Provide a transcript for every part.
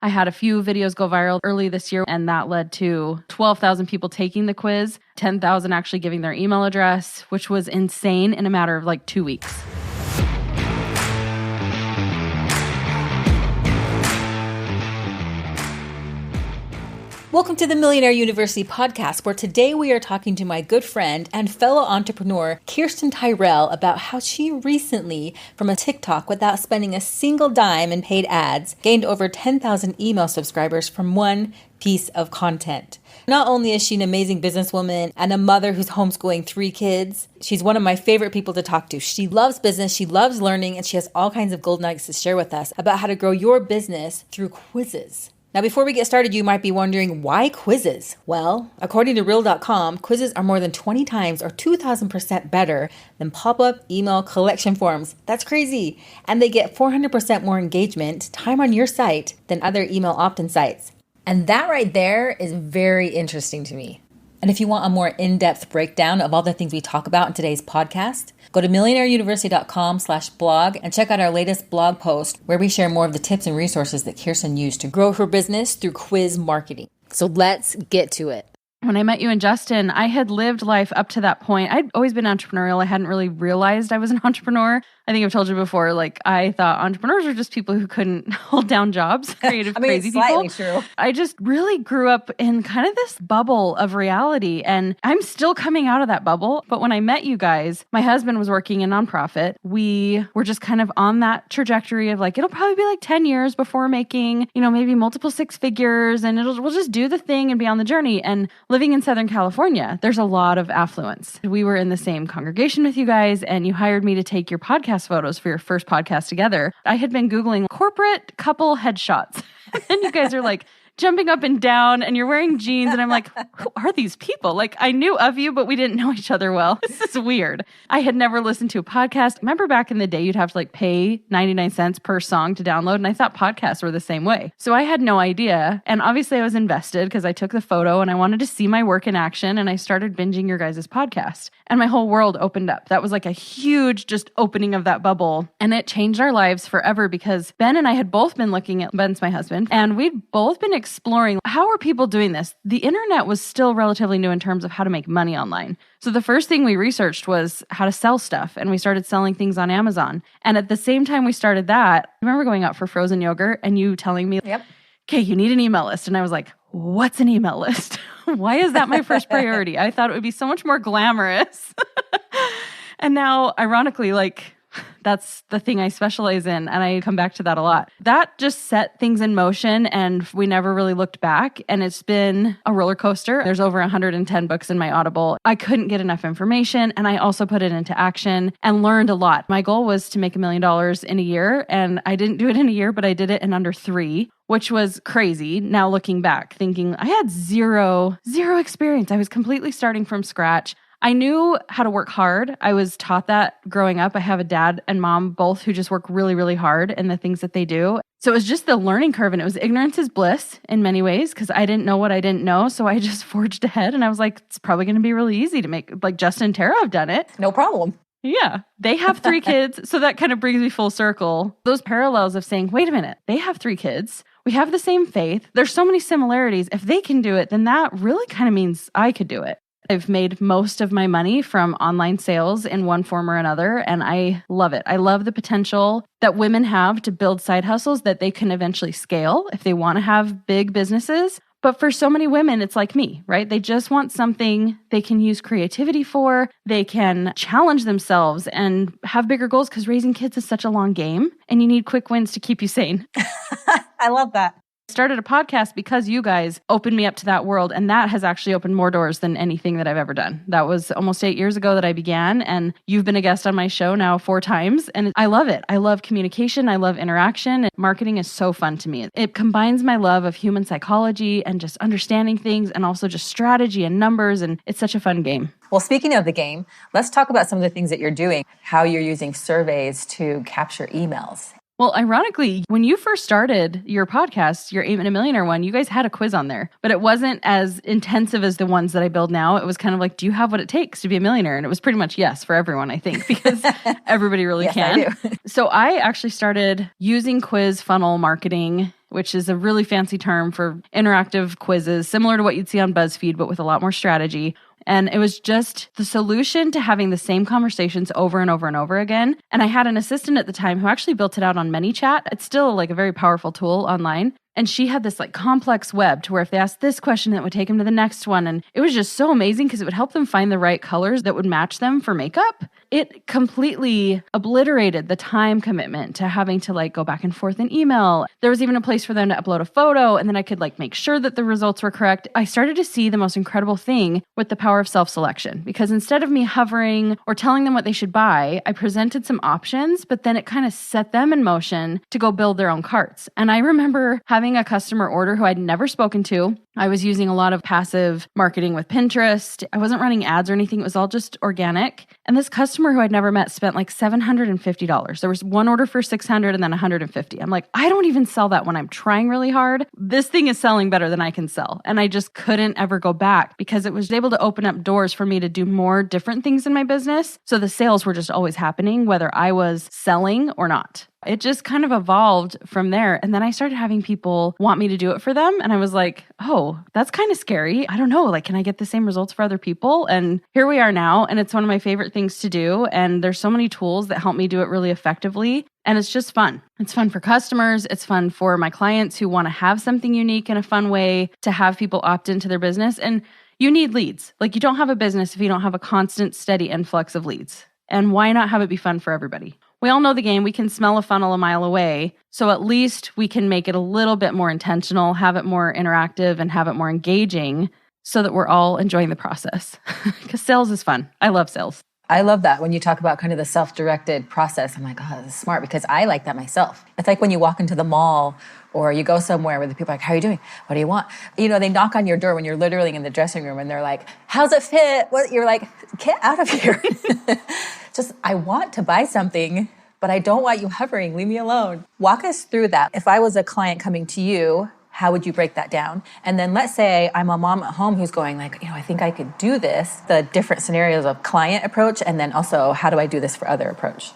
I had a few videos go viral early this year, and that led to 12,000 people taking the quiz, 10,000 actually giving their email address, which was insane in a matter of like 2 weeks. Welcome to the Millionaire University podcast, where today we are talking to my good friend and fellow entrepreneur, Kirsten Tyrell, about how she recently, from a TikTok without spending a single dime in paid ads, gained over 10,000 email subscribers from one piece of content. Not only is she an amazing businesswoman and a mother who's homeschooling 3 kids, she's one of my favorite people to talk to. She loves business, she loves learning, and she has all kinds of gold nuggets to share with us about how to grow your business through quizzes. Now, before we get started, you might be wondering, why quizzes? Well, according to Real.com, quizzes are more than 20 times or 2,000% better than pop-up email collection forms. That's crazy. And they get 400% more engagement, time on your site, than other email opt-in sites. And that right there is very interesting to me. And if you want a more in-depth breakdown of all the things we talk about in today's podcast, go to millionaireuniversity.com/blog and check out our latest blog post where we share more of the tips and resources that Kirsten used to grow her business through quiz marketing. So let's get to it. When I met you and Justin, I had lived life up to that point. I'd always been entrepreneurial. I hadn't really realized I was an entrepreneur. I think I've told you before, I thought entrepreneurs are just people who couldn't hold down jobs, creative, crazy people. Slightly true. I just really grew up in kind of this bubble of reality, and I'm still coming out of that bubble. But when I met you guys, my husband was working in nonprofit. We were just kind of on that trajectory of it'll probably be 10 years before making, maybe multiple 6 figures, and we'll just do the thing and be on the journey. And living in Southern California, there's a lot of affluence. We were in the same congregation with you guys, and you hired me to take your podcast photos for your first podcast together. I had been Googling corporate couple headshots. And you guys are jumping up and down, and you're wearing jeans. And I'm like, who are these people? I knew of you, but we didn't know each other well. This is weird. I had never listened to a podcast. Remember back in the day, you'd have to pay 99 cents per song to download. And I thought podcasts were the same way. So I had no idea. And obviously I was invested because I took the photo and I wanted to see my work in action. And I started binging your guys' podcast. And my whole world opened up. That was a huge just opening of that bubble. And it changed our lives forever because Ben and I had both been looking at, Ben's my husband, and we'd both been exploring how are people doing this. The internet was still relatively new in terms of how to make money online. So the first thing we researched was how to sell stuff, and we started selling things on Amazon. And at the same time we started that, I remember going out for frozen yogurt and you telling me, Yep. Okay, you need an email list. And I was like, what's an email list? Why is that my first priority? I thought it would be so much more glamorous. And now, ironically, that's the thing I specialize in, and I come back to that a lot. That just set things in motion, and we never really looked back, and it's been a roller coaster. There's over 110 books in my Audible. I couldn't get enough information, and I also put it into action and learned a lot. My goal was to make $1 million in a year, and I didn't do it in a year, but I did it in under 3, which was crazy. Now looking back, thinking I had zero experience. I was completely starting from scratch. I knew how to work hard. I was taught that growing up. I have a dad and mom both who just work really, really hard in the things that they do. So it was just the learning curve, and it was ignorance is bliss in many ways because I didn't know what I didn't know. So I just forged ahead, and I was like, it's probably going to be really easy to make. Justin and Tara have done it. No problem. Yeah. They have 3 kids. So that kind of brings me full circle. Those parallels of saying, wait a minute, they have 3 kids. We have the same faith. There's so many similarities. If they can do it, then that really kind of means I could do it. I've made most of my money from online sales in one form or another, and I love it. I love the potential that women have to build side hustles that they can eventually scale if they want to have big businesses. But for so many women, it's like me, right? They just want something they can use creativity for. They can challenge themselves and have bigger goals because raising kids is such a long game, and you need quick wins to keep you sane. I love that. Started a podcast because you guys opened me up to that world, and that has actually opened more doors than anything that I've ever done. That was almost 8 years ago that I began, and you've been a guest on my show now 4 times, and I love it. I love communication. I love interaction. And marketing is so fun to me. It combines my love of human psychology and just understanding things, and also just strategy and numbers, and it's such a fun game. Well, speaking of the game, let's talk about some of the things that you're doing, how you're using surveys to capture emails. Well, ironically, when you first started your podcast, your Aim and a Millionaire one, you guys had a quiz on there, but it wasn't as intensive as the ones that I build now. It was kind of like, do you have what it takes to be a millionaire? And it was pretty much yes for everyone, I think, because everybody really yes, can. I do. So I actually started using quiz funnel marketing which is a really fancy term for interactive quizzes, similar to what you'd see on BuzzFeed, but with a lot more strategy. And it was just the solution to having the same conversations over and over and over again. And I had an assistant at the time who actually built it out on ManyChat. It's still like a very powerful tool online. And she had this like complex web to where if they asked this question, that would take them to the next one. And it was just so amazing because it would help them find the right colors that would match them for makeup. It completely obliterated the time commitment to having to like go back and forth in email. There was even a place for them to upload a photo and then I could like make sure that the results were correct. I started to see the most incredible thing with the power of self-selection because instead of me hovering or telling them what they should buy, I presented some options, but then it kind of set them in motion to go build their own carts. And I remember having a customer order who I'd never spoken to. I was using a lot of passive marketing with Pinterest. I wasn't running ads or anything. It was all just organic. And this customer who I'd never met spent like $750. There was one order for $600 and then $150. I'm like, I don't even sell that when I'm trying really hard. This thing is selling better than I can sell. And I just couldn't ever go back because it was able to open up doors for me to do more different things in my business. So the sales were just always happening, whether I was selling or not. It just kind of evolved from there. And then I started having people want me to do it for them. And I was like, oh, that's kind of scary. I don't know. Like, can I get the same results for other people? And here we are now. And it's one of my favorite things to do. And there's so many tools that help me do it really effectively. And it's just fun. It's fun for customers. It's fun for my clients who want to have something unique in a fun way to have people opt into their business. And you need leads. Like, you don't have a business if you don't have a constant, steady influx of leads. And why not have it be fun for everybody? We all know the game. We can smell a funnel a mile away. So at least we can make it a little bit more intentional, have it more interactive, and have it more engaging so that we're all enjoying the process. Because sales is fun. I love sales. I love that when you talk about kind of the self-directed process. I'm like, oh, this is smart because I like that myself. It's like when you walk into the mall or you go somewhere where the people are like, how are you doing? What do you want? You know, they knock on your door when you're literally in the dressing room and they're like, how's it fit? What? You're like, get out of here. Just, I want to buy something, but I don't want you hovering. Leave me alone. Walk us through that. If I was a client coming to you, how would you break that down? And then let's say I'm a mom at home who's going like, I think I could do this, the different scenarios of client approach, and then also how do I do this for other approach?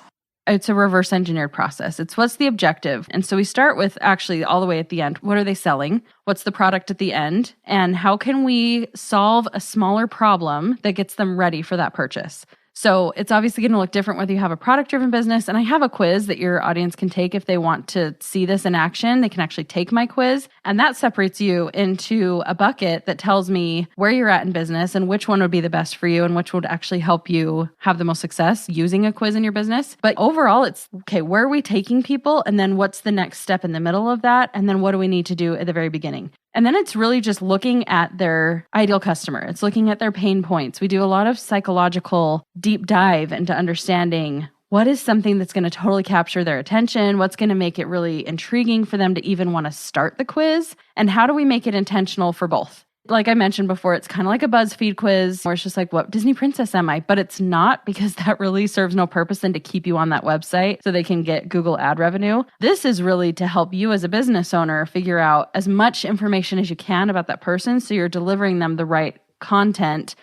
It's a reverse engineered process. It's what's the objective. And so we start with actually all the way at the end. What are they selling? What's the product at the end? And how can we solve a smaller problem that gets them ready for that purchase? So it's obviously going to look different whether you have a product-driven business. And I have a quiz that your audience can take if they want to see this in action. They can actually take my quiz. And that separates you into a bucket that tells me where you're at in business and which one would be the best for you and which would actually help you have the most success using a quiz in your business. But overall, it's, okay, where are we taking people? And then what's the next step in the middle of that? And then what do we need to do at the very beginning? And then it's really just looking at their ideal customer. It's looking at their pain points. We do a lot of psychological deep dive into understanding what is something that's going to totally capture their attention, what's going to make it really intriguing for them to even want to start the quiz, and how do we make it intentional for both? Like I mentioned before, it's kind of like a BuzzFeed quiz where it's just like, what Disney princess am I? But it's not, because that really serves no purpose than to keep you on that website so they can get Google ad revenue. This is really to help you as a business owner figure out as much information as you can about that person so you're delivering them the right content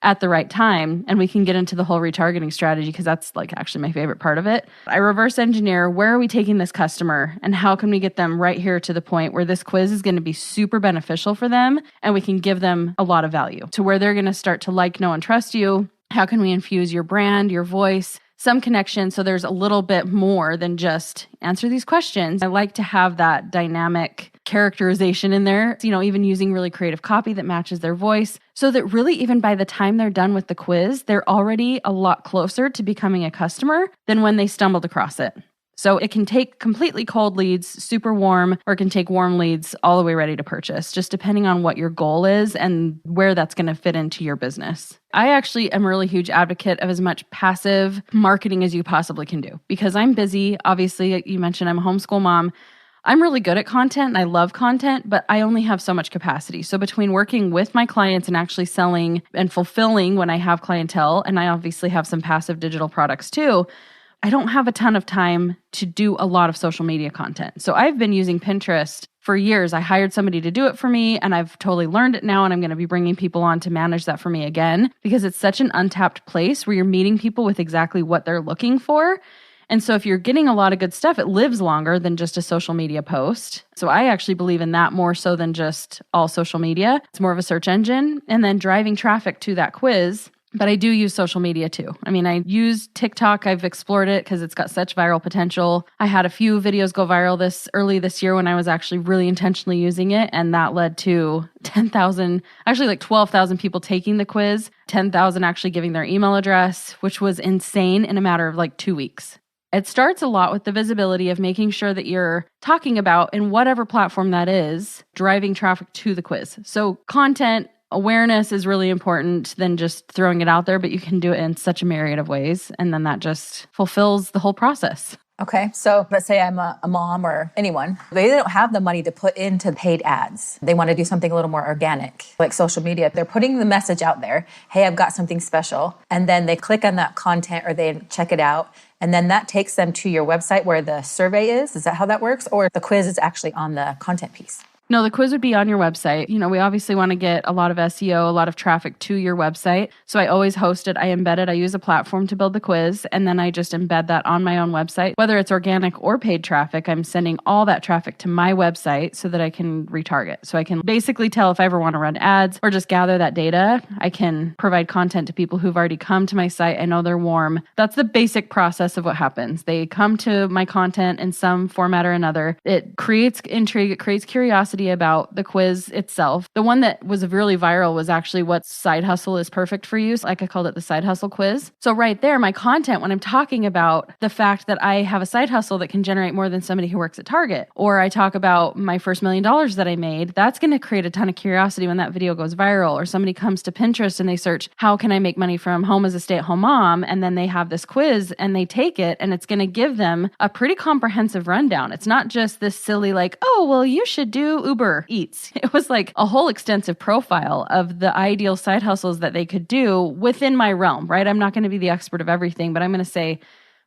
at the right time. And we can get into the whole retargeting strategy because that's like actually my favorite part of it. I reverse engineer, where are we taking this customer and how can we get them right here to the point where this quiz is going to be super beneficial for them and we can give them a lot of value to where they're going to start to like, know, and trust you. How can we infuse your brand, your voice, some connection so there's a little bit more than just answer these questions. I like to have that dynamic characterization in there, even using really creative copy that matches their voice so that really even by the time they're done with the quiz, they're already a lot closer to becoming a customer than when they stumbled across it. So it can take completely cold leads, super warm, or it can take warm leads all the way ready to purchase, just depending on what your goal is and where that's going to fit into your business. I actually am a really huge advocate of as much passive marketing as you possibly can do because I'm busy. Obviously, you mentioned I'm a homeschool mom. I'm really good at content and I love content, but I only have so much capacity. So between working with my clients and actually selling and fulfilling when I have clientele, and I obviously have some passive digital products too, I don't have a ton of time to do a lot of social media content. So I've been using Pinterest for years. I hired somebody to do it for me and I've totally learned it now. And I'm going to be bringing people on to manage that for me again, because it's such an untapped place where you're meeting people with exactly what they're looking for. And so if you're getting a lot of good stuff, it lives longer than just a social media post. So I actually believe in that more so than just all social media. It's more of a search engine and then driving traffic to that quiz. But I do use social media too. I mean, I use TikTok. I've explored it because it's got such viral potential. I had a few videos go viral early this year when I was actually really intentionally using it. And that led to 10,000, actually like 12,000 people taking the quiz, 10,000 actually giving their email address, which was insane in a matter of like 2 weeks. It starts a lot with the visibility of making sure that you're talking about, in whatever platform that is, driving traffic to the quiz. So content awareness is really important than just throwing it out there, but you can do it in such a myriad of ways. And then that just fulfills the whole process. Okay, so let's say I'm a mom or anyone. They don't have the money to put into paid ads. They want to do something a little more organic, like social media. They're putting the message out there, hey, I've got something special. And then they click on that content or they check it out. And then that takes them to your website where the survey is. Is that how that works? Or the quiz is actually on the content piece? No, the quiz would be on your website. We obviously want to get a lot of SEO, a lot of traffic to your website. So I always host it. I embed it. I use a platform to build the quiz, and then I just embed that on my own website. Whether it's organic or paid traffic, I'm sending all that traffic to my website so that I can retarget. So I can basically tell if I ever want to run ads or just gather that data. I can provide content to people who've already come to my site. I know they're warm. That's the basic process of what happens. They come to my content in some format or another. It creates intrigue. It creates curiosity about the quiz itself. The one that was really viral was actually what side hustle is perfect for you. Like I called it the side hustle quiz. So right there, my content, when I'm talking about the fact that I have a side hustle that can generate more than somebody who works at Target, or I talk about my first $1 million that I made, that's going to create a ton of curiosity when that video goes viral, or somebody comes to Pinterest and they search, how can I make money from home as a stay-at-home mom? And then they have this quiz and they take it, and it's going to give them a pretty comprehensive rundown. It's not just this silly like, oh, well, you should do Uber Eats. It was like a whole extensive profile of the ideal side hustles that they could do within my realm, right? I'm not going to be the expert of everything, but I'm going to say,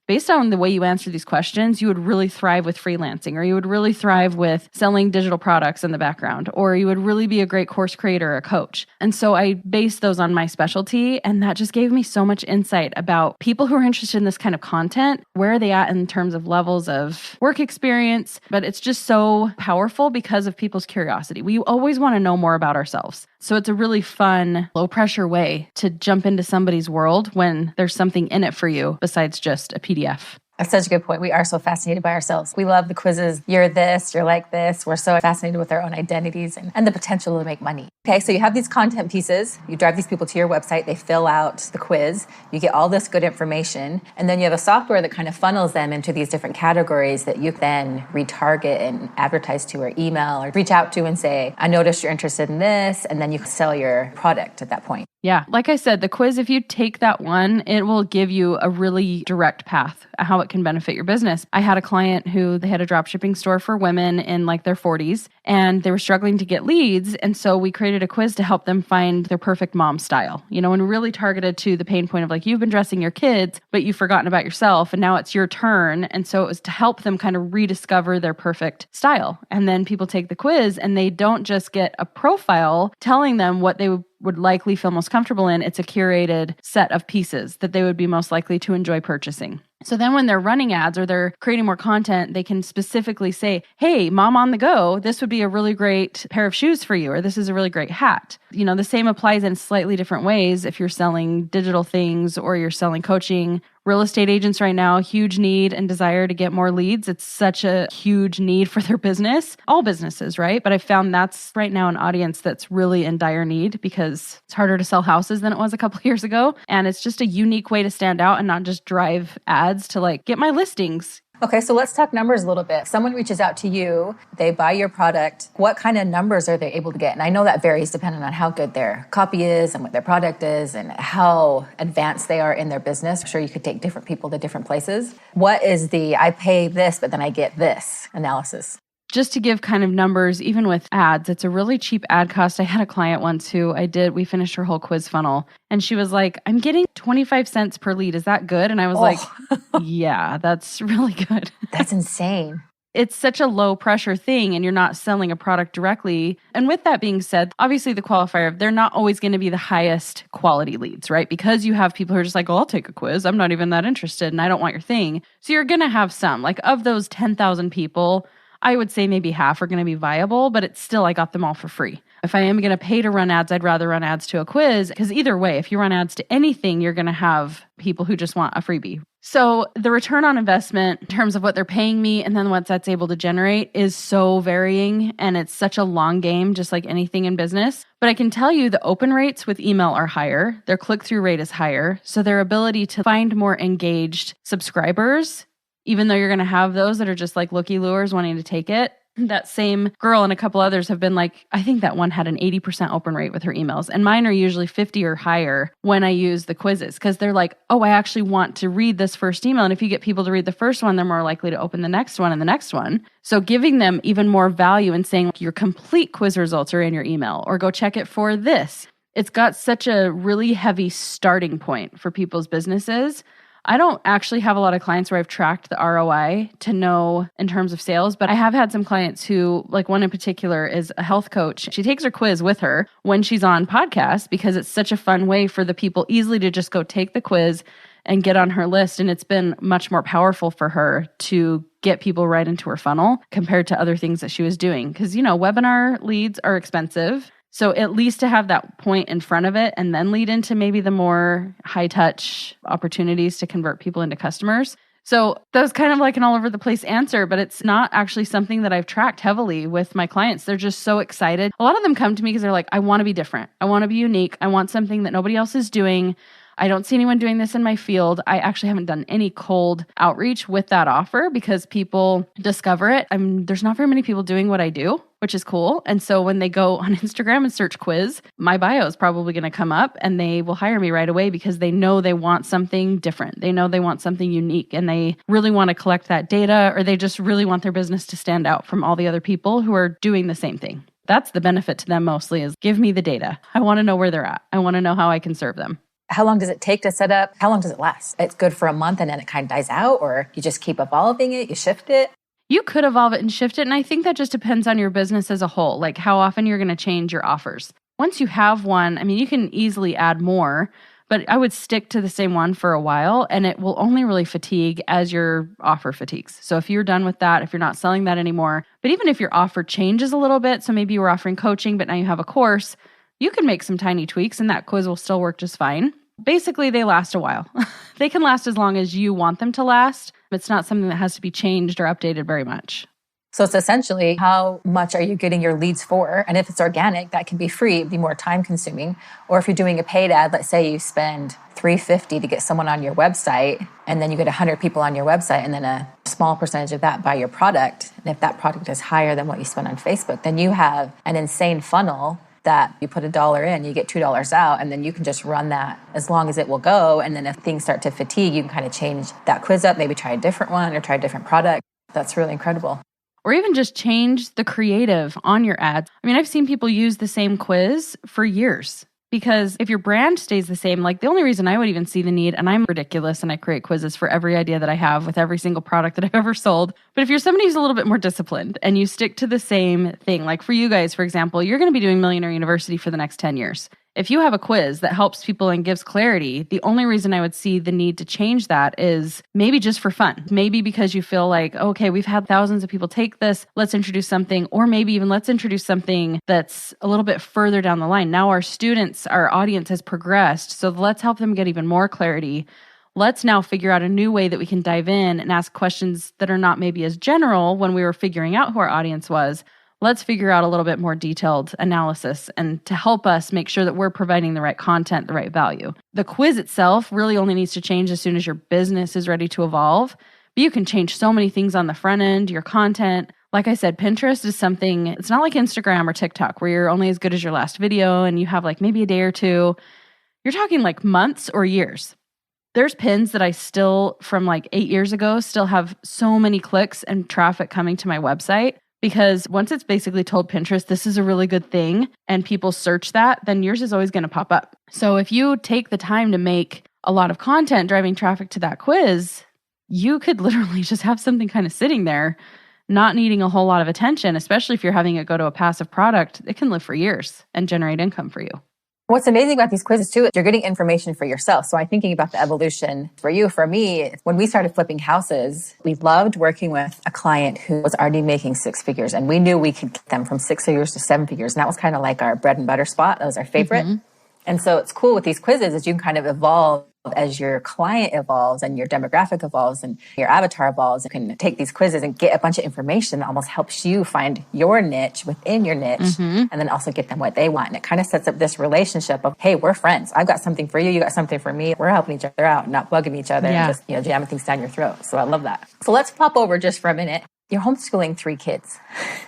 based on the way you answer these questions, you would really thrive with freelancing, or you would really thrive with selling digital products in the background, or you would really be a great course creator or a coach. And so I based those on my specialty, and that just gave me so much insight about people who are interested in this kind of content. Where are they at in terms of levels of work experience? But it's just so powerful because of people's curiosity. We always want to know more about ourselves. So it's a really fun, low pressure way to jump into somebody's world when there's something in it for you besides just a PDF. That's such a good point. We are so fascinated by ourselves. We love the quizzes. You're this, you're like this. We're so fascinated with our own identities and the potential to make money. Okay, so you have these content pieces. You drive these people to your website. They fill out the quiz. You get all this good information. And then you have a software that kind of funnels them into these different categories that you then retarget and advertise to, or email or reach out to and say, I noticed you're interested in this. And then you can sell your product at that point. Yeah, like I said, the quiz, if you take that one, it will give you a really direct path how it can benefit your business. I had a client who they had a drop shipping store for women in like their 40s, and they were struggling to get leads. And so we created a quiz to help them find their perfect mom style, and really targeted to the pain point of like, you've been dressing your kids, but you've forgotten about yourself, and now it's your turn. And so it was to help them kind of rediscover their perfect style. And then people take the quiz and they don't just get a profile telling them what they would likely feel most comfortable in. It's a curated set of pieces that they would be most likely to enjoy purchasing. So then when they're running ads or they're creating more content, they can specifically say, hey, mom on the go, this would be a really great pair of shoes for you, or this is a really great hat. The same applies in slightly different ways if you're selling digital things or you're selling coaching. Real estate agents right now, huge need and desire to get more leads. It's such a huge need for their business, all businesses, right? But I found that's right now an audience that's really in dire need because it's harder to sell houses than it was a couple of years ago. And it's just a unique way to stand out and not just drive ads to like, get my listings. Okay, so let's talk numbers a little bit. Someone reaches out to you, they buy your product. What kind of numbers are they able to get? And I know that varies depending on how good their copy is and what their product is and how advanced they are in their business. I'm sure you could take different people to different places. What is the I pay this, but then I get this analysis? Just to give kind of numbers, even with ads, it's a really cheap ad cost. I had a client once who we finished her whole quiz funnel, and she was like, I'm getting 25 cents per lead. Is that good? And I was like, yeah, that's really good. That's insane. it's such a low pressure thing and you're not selling a product directly. And with that being said, obviously the qualifier, they're not always going to be the highest quality leads, right? Because you have people who are just like, oh, I'll take a quiz. I'm not even that interested and I don't want your thing. So you're going to have some, like of those 10,000 people, I would say maybe half are going to be viable, but it's still, I got them all for free. If I am going to pay to run ads, I'd rather run ads to a quiz because either way, if you run ads to anything, you're going to have people who just want a freebie. So the return on investment in terms of what they're paying me and then what that's able to generate is so varying. And it's such a long game, just like anything in business. But I can tell you the open rates with email are higher. Their click-through rate is higher. So their ability to find more engaged subscribers, even though you're going to have those that are just like looky lures wanting to take it. That same girl and a couple others have been like, I think that one had an 80% open rate with her emails. And mine are usually 50 or higher when I use the quizzes because they're like, oh, I actually want to read this first email. And if you get people to read the first one, they're more likely to open the next one and the next one. So giving them even more value and saying your complete quiz results are in your email or go check it for this. It's got such a really heavy starting point for people's businesses. I don't actually have a lot of clients where I've tracked the ROI to know in terms of sales, but I have had some clients who, like one in particular is a health coach. She takes her quiz with her when she's on podcasts because it's such a fun way for the people easily to just go take the quiz and get on her list. And it's been much more powerful for her to get people right into her funnel compared to other things that she was doing. Because, webinar leads are expensive. So at least to have that point in front of it and then lead into maybe the more high touch opportunities to convert people into customers. So that was kind of like an all over the place answer, but it's not actually something that I've tracked heavily with my clients. They're just so excited. A lot of them come to me because they're like, I want to be different. I want to be unique. I want something that nobody else is doing. I don't see anyone doing this in my field. I actually haven't done any cold outreach with that offer because people discover it. There's not very many people doing what I do, which is cool. And so when they go on Instagram and search quiz, my bio is probably going to come up and they will hire me right away because they know they want something different. They know they want something unique and they really want to collect that data or they just really want their business to stand out from all the other people who are doing the same thing. That's the benefit to them mostly is give me the data. I want to know where they're at. I want to know how I can serve them. How long does it take to set up? How long does it last? It's good for a month and then it kind of dies out, or you just keep evolving it, you shift it? You could evolve it and shift it. And I think that just depends on your business as a whole, like how often you're going to change your offers. Once you have one, you can easily add more, but I would stick to the same one for a while and it will only really fatigue as your offer fatigues. So if you're done with that, if you're not selling that anymore, but even if your offer changes a little bit, so maybe you were offering coaching, but now you have a course, you can make some tiny tweaks and that quiz will still work just fine. Basically, they last a while. They can last as long as you want them to last. It's not something that has to be changed or updated very much. So it's essentially how much are you getting your leads for? And if it's organic, that can be free, it'd be more time consuming. Or if you're doing a paid ad, let's say you spend $350 to get someone on your website, and then you get 100 people on your website, and then a small percentage of that buy your product. And if that product is higher than what you spend on Facebook, then you have an insane funnel that you put $1 in, you get $2 out, and then you can just run that as long as it will go. And then if things start to fatigue, you can kind of change that quiz up, maybe try a different one or try a different product. That's really incredible. Or even just change the creative on your ads. I've seen people use the same quiz for years. Because if your brand stays the same, like the only reason I would even see the need, and I'm ridiculous and I create quizzes for every idea that I have with every single product that I've ever sold. But if you're somebody who's a little bit more disciplined and you stick to the same thing, like for you guys, for example, you're going to be doing Millionaire University for the next 10 years. If you have a quiz that helps people and gives clarity, the only reason I would see the need to change that is maybe just for fun. Maybe because you feel like, okay, we've had thousands of people take this, let's introduce something, or maybe even let's introduce something that's a little bit further down the line. Now our students, our audience has progressed, so let's help them get even more clarity. Let's now figure out a new way that we can dive in and ask questions that are not maybe as general when we were figuring out who our audience was. Let's figure out a little bit more detailed analysis and to help us make sure that we're providing the right content, the right value. The quiz itself really only needs to change as soon as your business is ready to evolve. But you can change so many things on the front end, your content. Like I said, Pinterest is something, it's not like Instagram or TikTok where you're only as good as your last video and you have like maybe a day or two. You're talking like months or years. There's pins that I still, from like 8 years ago, still have so many clicks and traffic coming to my website. Because once it's basically told Pinterest, this is a really good thing, and people search that, then yours is always going to pop up. So if you take the time to make a lot of content driving traffic to that quiz, you could literally just have something kind of sitting there not needing a whole lot of attention, especially if you're having it go to a passive product, it can live for years and generate income for you. What's amazing about these quizzes too, is you're getting information for yourself. So I'm thinking about the evolution for you. For me, when we started flipping houses, we loved working with a client who was already making six figures, and we knew we could get them from 6 figures to 7 figures. And that was kind of like our bread and butter spot. That was our favorite. And so it's cool with these quizzes is you can kind of evolve as your client evolves and your demographic evolves and your avatar evolves. You can take these quizzes and get a bunch of information that almost helps you find your niche within your niche, and then also get them what they want. And it kind of sets up this relationship of, hey, we're friends. I've got something for you. You got something for me. We're helping each other out, not bugging each other and just, jamming things down your throat. So I love that. So let's pop over just for a minute. You're homeschooling 3 kids.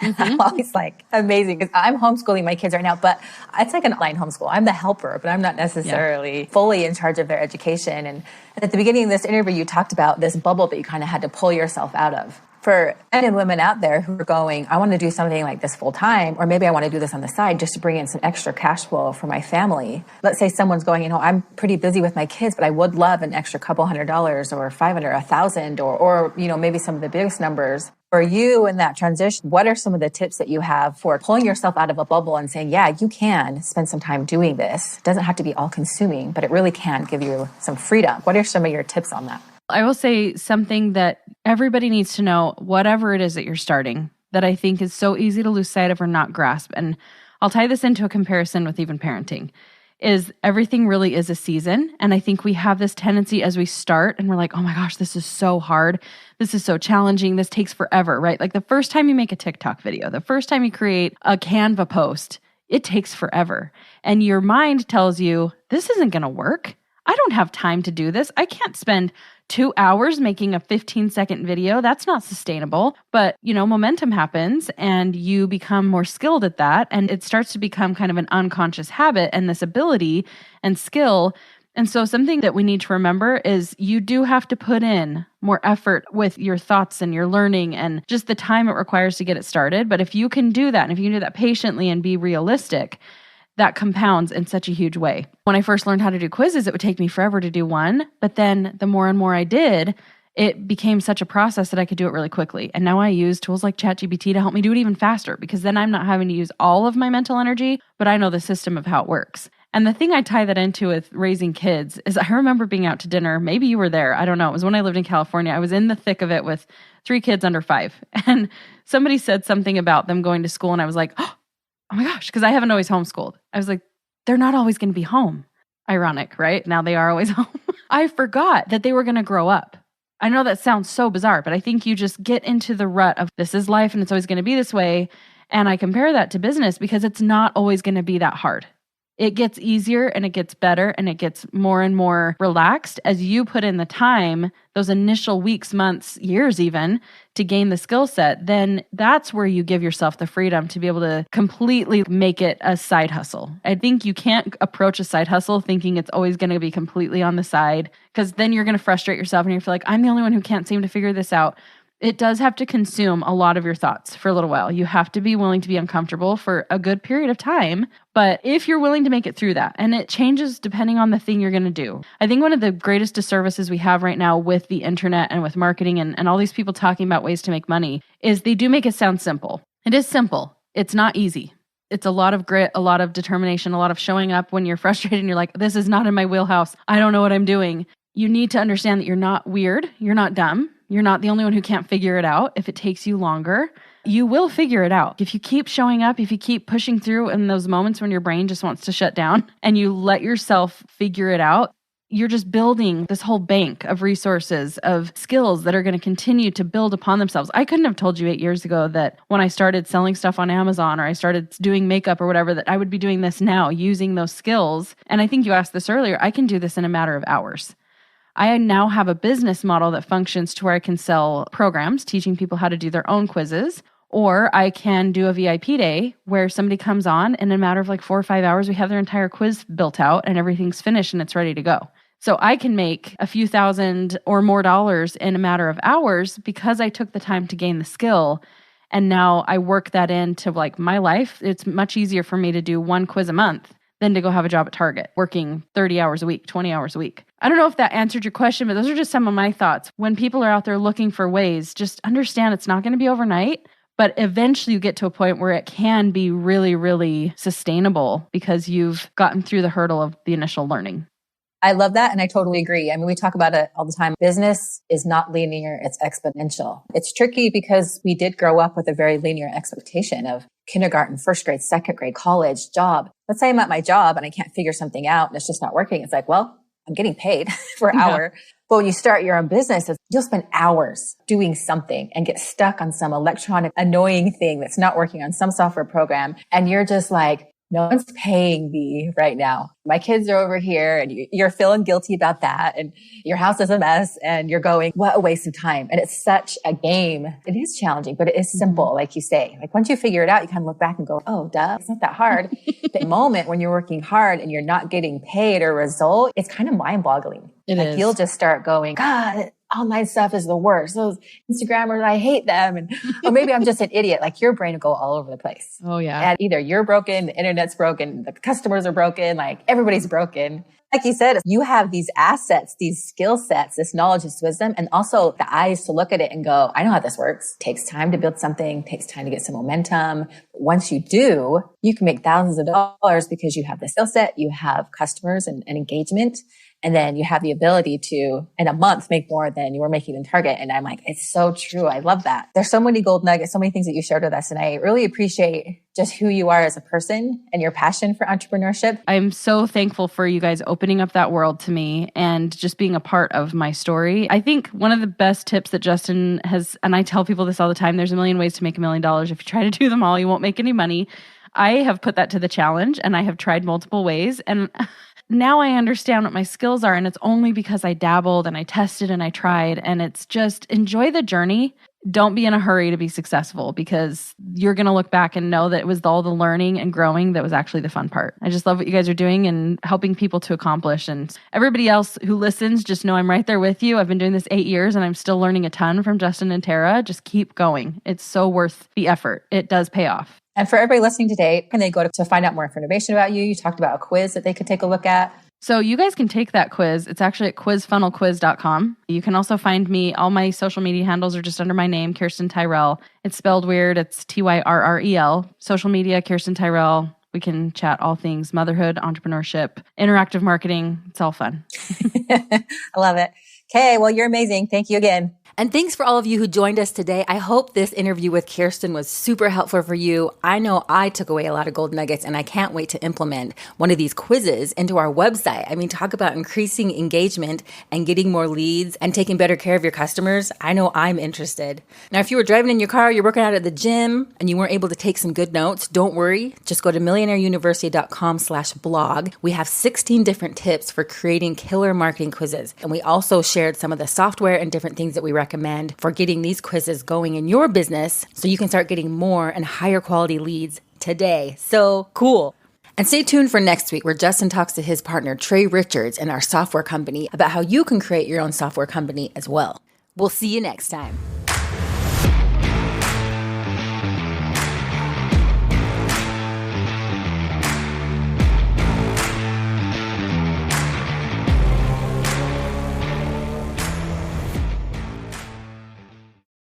I'm always like, amazing, because I'm homeschooling my kids right now, but it's like an online homeschool. I'm the helper, but I'm not necessarily fully in charge of their education. And at the beginning of this interview, you talked about this bubble that you kind of had to pull yourself out of. For men and women out there who are going, I want to do something like this full time, or maybe I want to do this on the side just to bring in some extra cash flow for my family. Let's say someone's going, I'm pretty busy with my kids, but I would love an extra couple $100 or 500, 1,000, or maybe some of the biggest numbers. For you in that transition, what are some of the tips that you have for pulling yourself out of a bubble and saying, yeah, you can spend some time doing this? It doesn't have to be all consuming, but it really can give you some freedom. What are some of your tips on that? I will say something that everybody needs to know, whatever it is that you're starting, that I think is so easy to lose sight of or not grasp. And I'll tie this into a comparison with even parenting, is everything really is a season. And I think we have this tendency as we start and we're like, oh my gosh, this is so hard. This is so challenging. This takes forever, right? Like the first time you make a TikTok video, the first time you create a Canva post, it takes forever. And your mind tells you, this isn't going to work. I don't have time to do this. I can't spend 2 hours making a 15-second video. That's not sustainable. But, momentum happens and you become more skilled at that. And it starts to become kind of an unconscious habit and this ability and skill. And so something that we need to remember is you do have to put in more effort with your thoughts and your learning and just the time it requires to get it started. But if you can do that, and if you can do that patiently and be realistic, that compounds in such a huge way. When I first learned how to do quizzes, it would take me forever to do one. But then the more and more I did, it became such a process that I could do it really quickly. And now I use tools like ChatGPT to help me do it even faster, because then I'm not having to use all of my mental energy, but I know the system of how it works. And the thing I tie that into with raising kids is I remember being out to dinner. Maybe you were there. I don't know. It was when I lived in California. I was in the thick of it with 3 kids under 5. And somebody said something about them going to school. And I was like, oh my gosh, because I haven't always homeschooled. I was like, they're not always going to be home. Ironic, right? Now they are always home. I forgot that they were going to grow up. I know that sounds so bizarre, but I think you just get into the rut of this is life and it's always going to be this way. And I compare that to business because it's not always going to be that hard. It gets easier and it gets better and it gets more and more relaxed as you put in the time, those initial weeks, months, years even, to gain the skill set. Then that's where you give yourself the freedom to be able to completely make it a side hustle. I think you can't approach a side hustle thinking it's always going to be completely on the side, because then you're going to frustrate yourself and you feel like, I'm the only one who can't seem to figure this out. It does have to consume a lot of your thoughts for a little while. You have to be willing to be uncomfortable for a good period of time. But if you're willing to make it through that, and it changes depending on the thing you're going to do. I think one of the greatest disservices we have right now with the internet and with marketing and all these people talking about ways to make money is they do make it sound simple. It is simple. It's not easy. It's a lot of grit, a lot of determination, a lot of showing up when you're frustrated and you're like, this is not in my wheelhouse. I don't know what I'm doing. You need to understand that you're not weird. You're not dumb. You're not the only one who can't figure it out. If it takes you longer, you will figure it out. If you keep showing up, if you keep pushing through in those moments when your brain just wants to shut down and you let yourself figure it out, you're just building this whole bank of resources, of skills that are going to continue to build upon themselves. I couldn't have told you 8 years ago that when I started selling stuff on Amazon or I started doing makeup or whatever, that I would be doing this now using those skills. And I think you asked this earlier, I can do this in a matter of hours. I now have a business model that functions to where I can sell programs, teaching people how to do their own quizzes, or I can do a VIP day where somebody comes on and in a matter of like 4 or 5 hours, we have their entire quiz built out and everything's finished and it's ready to go. So I can make a few thousand or more dollars in a matter of hours because I took the time to gain the skill. And now I work that into like my life. It's much easier for me to do 1 quiz a month than to go have a job at Target, working 30 hours a week, 20 hours a week. I don't know if that answered your question, but those are just some of my thoughts. When people are out there looking for ways, just understand it's not going to be overnight, but eventually you get to a point where it can be really, really sustainable because you've gotten through the hurdle of the initial learning. I love that. And I totally agree. I mean, we talk about it all the time. Business is not linear. It's exponential. It's tricky because we did grow up with a very linear expectation of kindergarten, first grade, second grade, college, job. Let's say I'm at my job and I can't figure something out and it's just not working. It's like, well, I'm getting paid for an hour. But when you start your own business, you'll spend hours doing something and get stuck on some electronic annoying thing that's not working on some software program. And you're just like, no one's paying me right now. My kids are over here and you're feeling guilty about that. And your house is a mess and you're going, what a waste of time. And it's such a game. It is challenging, but it is simple. Like you say, like once you figure it out, you kind of look back and go, oh, duh, it's not that hard. The moment when you're working hard and you're not getting paid or result, it's kind of mind boggling. It is. You'll just start going, God, online stuff is the worst. Those Instagrammers, I hate them. And, or maybe I'm just an idiot. Like your brain will go all over the place. Oh yeah. And either you're broken, the internet's broken, the customers are broken, like everybody's broken. Like you said, you have these assets, these skill sets, this knowledge, this wisdom, and also the eyes to look at it and go, I know how this works. It takes time to build something, takes time to get some momentum. Once you do, you can make thousands of dollars because you have the skill set, you have customers and engagement. And then you have the ability to, in a month, make more than you were making in Target. And I'm like, it's so true. I love that. There's so many gold nuggets, so many things that you shared with us. And I really appreciate just who you are as a person and your passion for entrepreneurship. I'm so thankful for you guys opening up that world to me and just being a part of my story. I think one of the best tips that Justin has, and I tell people this all the time, there's a million ways to make $1 million. If you try to do them all, you won't make any money. I have put that to the challenge and I have tried multiple ways. And now I understand what my skills are, and it's only because I dabbled and I tested and I tried, and it's just enjoy the journey. Don't be in a hurry to be successful because you're going to look back and know that it was all the learning and growing that was actually the fun part. I just love what you guys are doing and helping people to accomplish. And everybody else who listens, just know I'm right there with you. I've been doing this 8 years and I'm still learning a ton from Justin and Tara. Just keep going. It's so worth the effort. It does pay off. And for everybody listening today, can they go to find out more information about you? You talked about a quiz that they could take a look at. So you guys can take that quiz. It's actually at quizfunnelquiz.com. You can also find me. All my social media handles are just under my name, Kirsten Tyrell. It's spelled weird. It's Tyrrel. Social media, Kirsten Tyrell. We can chat all things motherhood, entrepreneurship, interactive marketing. It's all fun. I love it. Okay, well, you're amazing. Thank you again. And thanks for all of you who joined us today. I hope this interview with Kirsten was super helpful for you. I know I took away a lot of gold nuggets and I can't wait to implement one of these quizzes into our website. I mean, talk about increasing engagement and getting more leads and taking better care of your customers. I know I'm interested. Now, if you were driving in your car, you're working out at the gym and you weren't able to take some good notes, don't worry. Just go to millionaireuniversity.com/blog. We have 16 different tips for creating killer marketing quizzes. And we also shared some of the software and different things that we recommend for getting these quizzes going in your business so you can start getting more and higher quality leads today. So cool. And stay tuned for next week where Justin talks to his partner, Trey Richards, in our software company about how you can create your own software company as well. We'll see you next time.